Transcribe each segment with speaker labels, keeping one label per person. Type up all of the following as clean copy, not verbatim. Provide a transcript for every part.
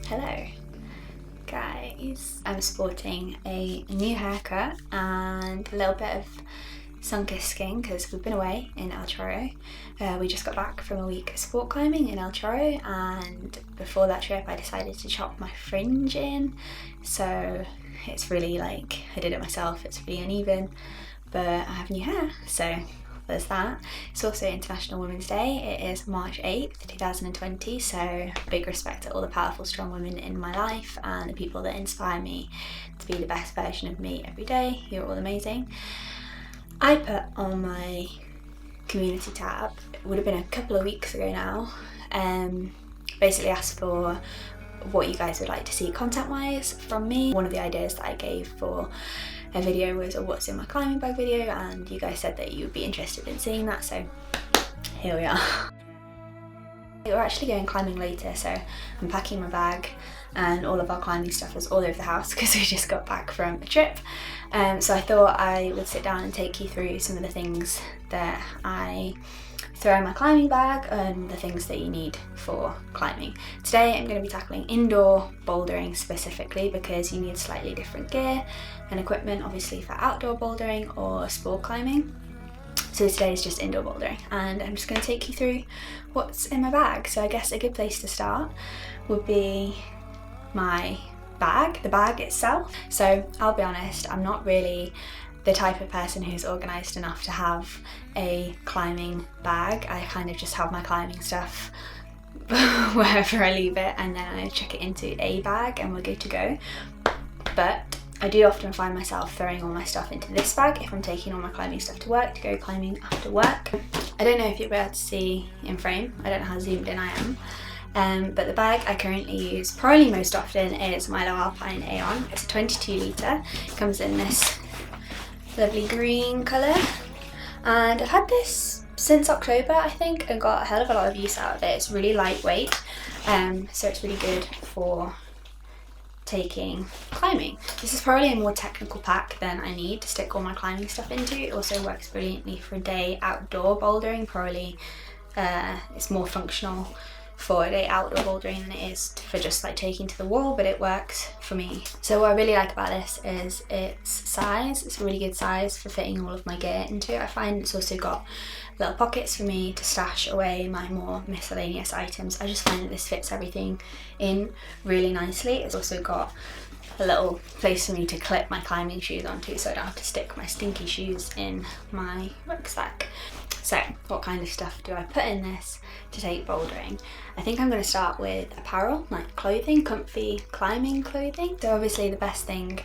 Speaker 1: Hello guys, I'm sporting a new haircut and a little bit of sun-kissed skin because we've been away in El Chorro. We just got back from a week of sport climbing in El Chorro, and before that trip I decided to chop my fringe in, so it's really like, I did it myself, it's really uneven, but I have new hair, so there's that. It's also International Women's Day. It is March 8th, 2020, so big respect to all the powerful, strong women in my life and the people that inspire me to be the best version of me every day. You're all amazing. I put on my community tab, it would have been a couple of weeks ago now, basically asked for what you guys would like to see content-wise from me. One of the ideas that I gave for a video was a what's in my climbing bag video, and you guys said that you would be interested in seeing that, so here we are. We're actually going climbing later, so I'm packing my bag and all of our climbing stuff was all over the house because we just got back from a trip. So I thought I would sit down and take you through some of the things that I throw in my climbing bag and the things that you need for climbing. Today I'm going to be tackling indoor bouldering specifically because you need slightly different gear and equipment obviously for outdoor bouldering or sport climbing. So today is just indoor bouldering, and I'm just going to take you through what's in my bag. So I guess a good place to start would be my bag, the bag itself. So I'll be honest, I'm not really the type of person who's organised enough to have a climbing bag. I kind of just have my climbing stuff wherever I leave it, and then I chuck it into a bag and we're good to go. But I do often find myself throwing all my stuff into this bag if I'm taking all my climbing stuff to work, to go climbing after work. I don't know if you'll be able to see in frame, I don't know how zoomed in I am, but the bag I currently use probably most often is my Low Alpine Aeon. It's a 22 litre, it comes in this lovely green colour, and I've had this since October I think and got a hell of a lot of use out of it. It's really lightweight, so it's really good for taking climbing. This is probably a more technical pack than I need to stick all my climbing stuff into. It also works brilliantly for a day outdoor bouldering. Probably it's more functional for a day outdoor bouldering than it is for just like taking to the wall, but it works for me. So what I really like about this is its size. It's a really good size for fitting all of my gear into. I find it's also got little pockets for me to stash away my more miscellaneous items. I just find that this fits everything in really nicely. It's also got a little place for me to clip my climbing shoes onto so I don't have to stick my stinky shoes in my rucksack. So what kind of stuff do I put in this to take bouldering? I think I'm going to start with apparel, like clothing, comfy climbing clothing. So obviously the best thing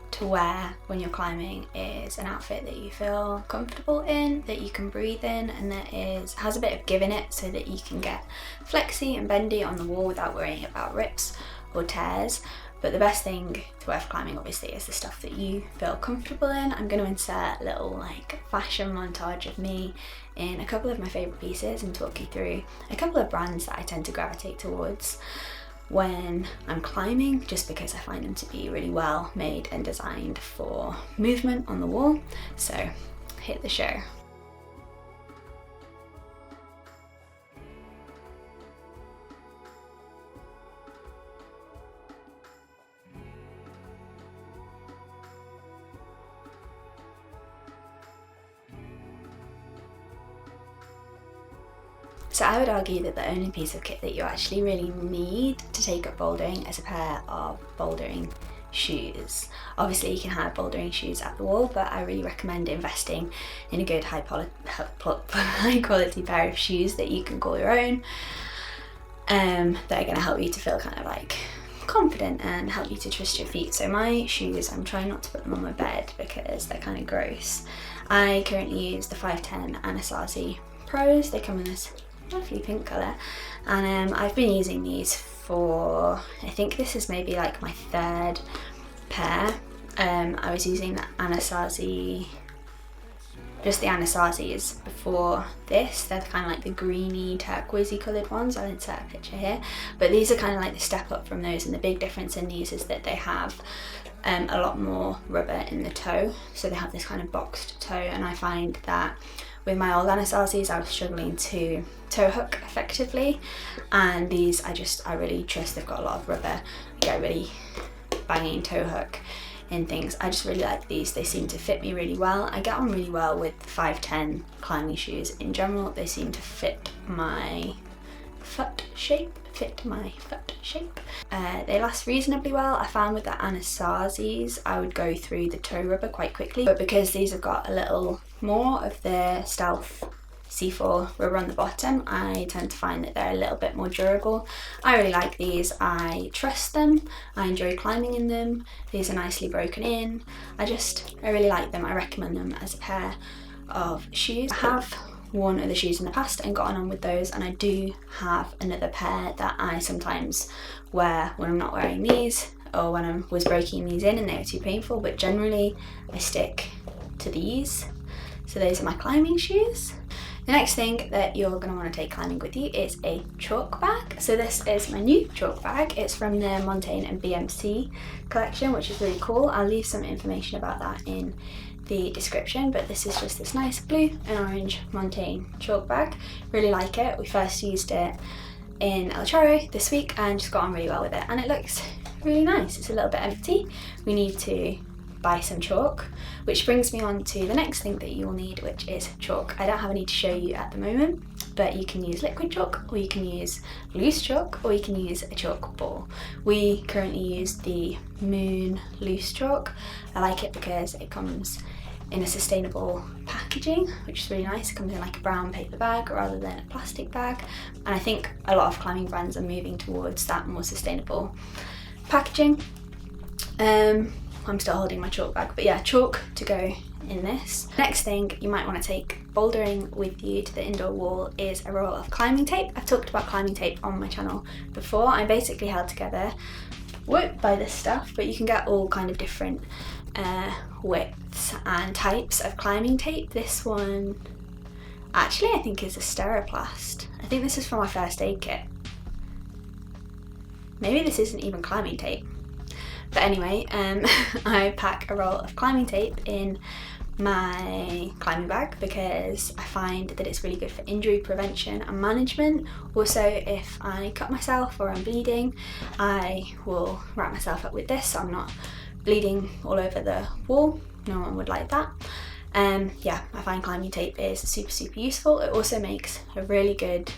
Speaker 1: to wear when you're climbing is an outfit that you feel comfortable in, that you can breathe in, and that has a bit of give in it so that you can get flexy and bendy on the wall without worrying about rips or tears. But the best thing to wear for climbing obviously is the stuff that you feel comfortable in. I'm going to insert a little like fashion montage of me in a couple of my favourite pieces and talk you through a couple of brands that I tend to gravitate towards when I'm climbing, just because I find them to be really well made and designed for movement on the wall. So hit the show. So I would argue that the only piece of kit that you actually really need to take up bouldering is a pair of bouldering shoes. Obviously you can have bouldering shoes at the wall, but I really recommend investing in a good high quality pair of shoes that you can call your own, that are going to help you to feel kind of like confident and help you to trust your feet. So my shoes, I'm trying not to put them on my bed because they're kind of gross. I currently use the 510 Anasazi Pros. They come in this lovely pink colour, and I've been using these for, I think this is maybe like my third pair. I was using the Anasazi, just the Anasazis before this. They're kind of like the greeny turquoisey coloured ones. I'll insert a picture here, but these are kind of like the step up from those, and the big difference in these is that they have a lot more rubber in the toe, so they have this kind of boxed toe, and I find that With my old Anasazis, I was struggling to toe hook effectively, and these I really trust. They've got a lot of rubber. I get a really banging toe hook in things. I just really like these. They seem to fit me really well. I get on really well with 5'10" climbing shoes in general. They seem to fit my foot shape. They last reasonably well. I found with the Anasazis I would go through the toe rubber quite quickly, but because these have got a little more of the stealth C4 rubber on the bottom, I tend to find that they're a little bit more durable. I really like these. I trust them. I enjoy climbing in them. These are nicely broken in. I really like them. I recommend them as a pair of shoes. I have worn other shoes in the past and gotten on with those, and I do have another pair that I sometimes wear when I'm not wearing these, or when I was breaking these in and they were too painful, but generally I stick to these. So those are my climbing shoes. The next thing that you're going to want to take climbing with you is a chalk bag. So this is my new chalk bag. It's from the Montane and BMC collection, which is really cool. I'll leave some information about that in the description, but this is just this nice blue and orange Montane chalk bag. Really like it. We first used it in El Chorro this week and just got on really well with it, and it looks really nice. It's a little bit empty. We need to buy some chalk, which brings me on to the next thing that you will need, which is chalk. I don't have any to show you at the moment, but you can use liquid chalk, or you can use loose chalk, or you can use a chalk ball. We currently use the Moon loose chalk. I like it because it comes in a sustainable packaging, which is really nice. It comes in like a brown paper bag rather than a plastic bag, and I think a lot of climbing brands are moving towards that more sustainable packaging. I'm still holding my chalk bag, but yeah, chalk to go in this. Next thing you might want to take bouldering with you to the indoor wall is a roll of climbing tape. I've talked about climbing tape on my channel before. I'm basically held together by this stuff, but you can get all kind of different widths and types of climbing tape. This one actually I think is a Steroplast. I think this is from my first aid kit. Maybe this isn't even climbing tape. But anyway, I pack a roll of climbing tape in my climbing bag because I find that it's really good for injury prevention and management. Also, if I cut myself or I'm bleeding, I will wrap myself up with this so I'm not bleeding all over the wall. No one would like that. Yeah, I find climbing tape is super useful. It also makes a really good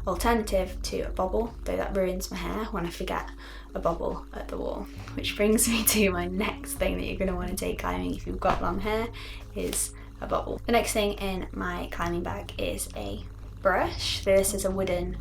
Speaker 1: alternative to a bobble, though that ruins my hair when I forget a bobble at the wall. Which brings me to my next thing that you're going to want to take climbing if you've got long hair, is a bobble. The next thing in my climbing bag is a brush. So this is a wooden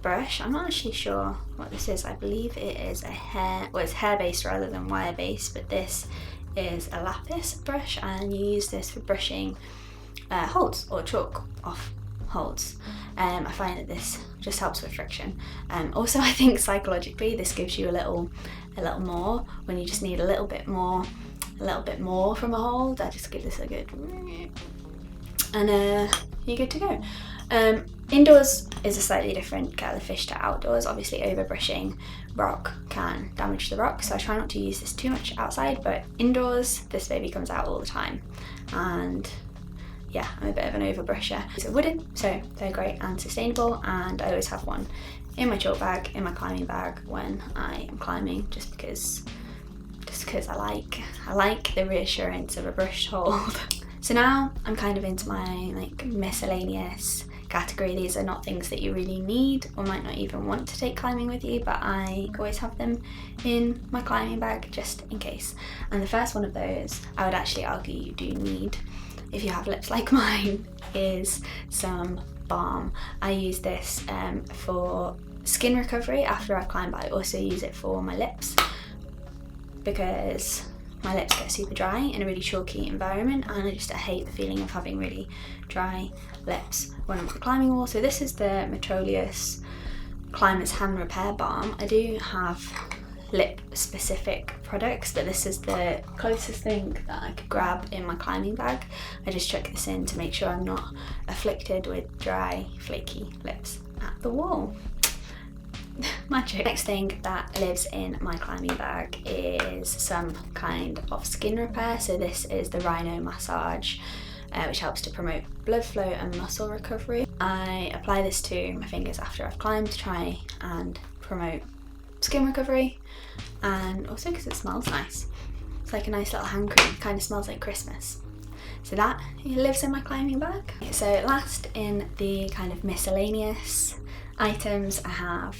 Speaker 1: brush. I'm not actually sure what this is. I believe it is it's hair based rather than wire based, but this is a lapis brush, and you use this for brushing holds or chalk off holds. I find that this just helps with friction. Also, I think psychologically this gives you a little more when you just need a little bit more from a hold. I just give this a good, and you're good to go. Indoors is a slightly different kettle of fish to outdoors. Obviously, over brushing rock can damage the rock, so I try not to use this too much outside, but indoors this baby comes out all the time, and yeah, I'm a bit of an overbrusher. These are wooden, so they're great and sustainable, and I always have one in my chalk bag, in my climbing bag when I am climbing, just because I like the reassurance of a brushed hold. So now I'm kind of into my like miscellaneous category. These are not things that you really need or might not even want to take climbing with you, but I always have them in my climbing bag just in case. And the first one of those, I would actually argue you do need, if you have lips like mine, is some balm. I use this for skin recovery after I climb, but I also use it for my lips because my lips get super dry in a really chalky environment, and I hate the feeling of having really dry lips when I'm on the climbing wall. So this is the Metroleus Climbers Hand Repair Balm. I do have lip specific products, but this is the closest thing that I could grab in my climbing bag. I just chuck this in to make sure I'm not afflicted with dry, flaky lips at the wall. Magic. Next thing that lives in my climbing bag is some kind of skin repair. So this is the Rhino Massage which helps to promote blood flow and muscle recovery. I apply this to my fingers after I've climbed to try and promote skin recovery, and also because it smells nice. It's like a nice little hand cream, kind of smells like Christmas. So that lives in my climbing bag. So last in the kind of miscellaneous items, I have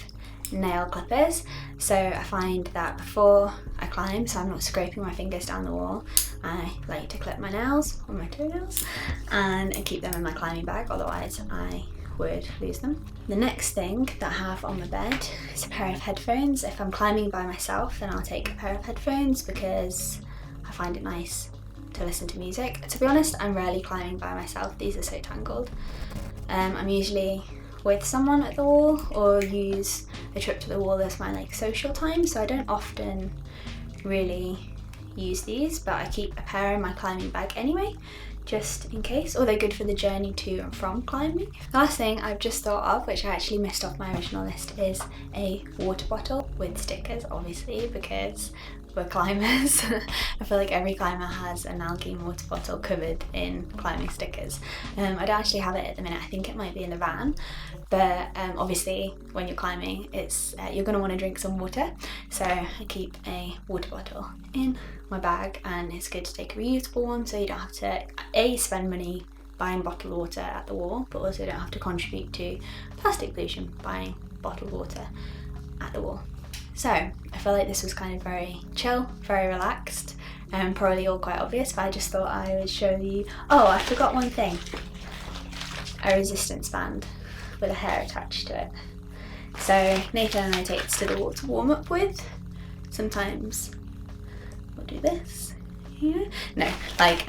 Speaker 1: nail clippers. So I find that before I climb, so I'm not scraping my fingers down the wall, I like to clip my nails on my toenails and keep them in my climbing bag, otherwise I would lose them. The next thing that I have on my bed is a pair of headphones. If I'm climbing by myself, then I'll take a pair of headphones because I find it nice to listen to music. To be honest, I'm rarely climbing by myself, these are so tangled. I'm usually with someone at the wall or use a trip to the wall as my like social time, so I don't often really use these, but I keep a pair in my climbing bag anyway, just in case, or they're good for the journey to and from climbing. The last thing I've just thought of, which I actually missed off my original list, is a water bottle with stickers, obviously, because we're climbers. I feel like every climber has an Nalgene water bottle covered in climbing stickers. I don't actually have it at the minute, I think it might be in the van, but obviously when you're climbing, it's you're going to want to drink some water, so I keep a water bottle in my bag, and it's good to take a reusable one so you don't have to spend money buying bottled water at the wall, but also don't have to contribute to plastic pollution buying bottled water at the wall. So I feel like this was kind of very chill, very relaxed, and probably all quite obvious, but I just thought I would show you. Oh, I forgot one thing. A resistance band with a hair attached to it. So Nathan and I take this to the wall to warm up with. Sometimes we'll do this. Yeah. No, like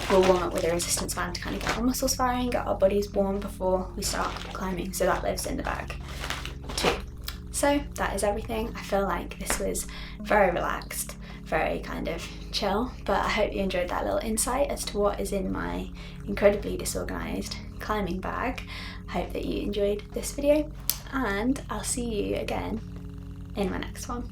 Speaker 1: we'll warm up with a resistance band to kind of get our muscles firing, get our bodies warm before we start climbing, so that lives in the bag too. So that is everything. I feel like this was very relaxed, very kind of chill, but I hope you enjoyed that little insight as to what is in my incredibly disorganised climbing bag. I hope that you enjoyed this video, and I'll see you again in my next one.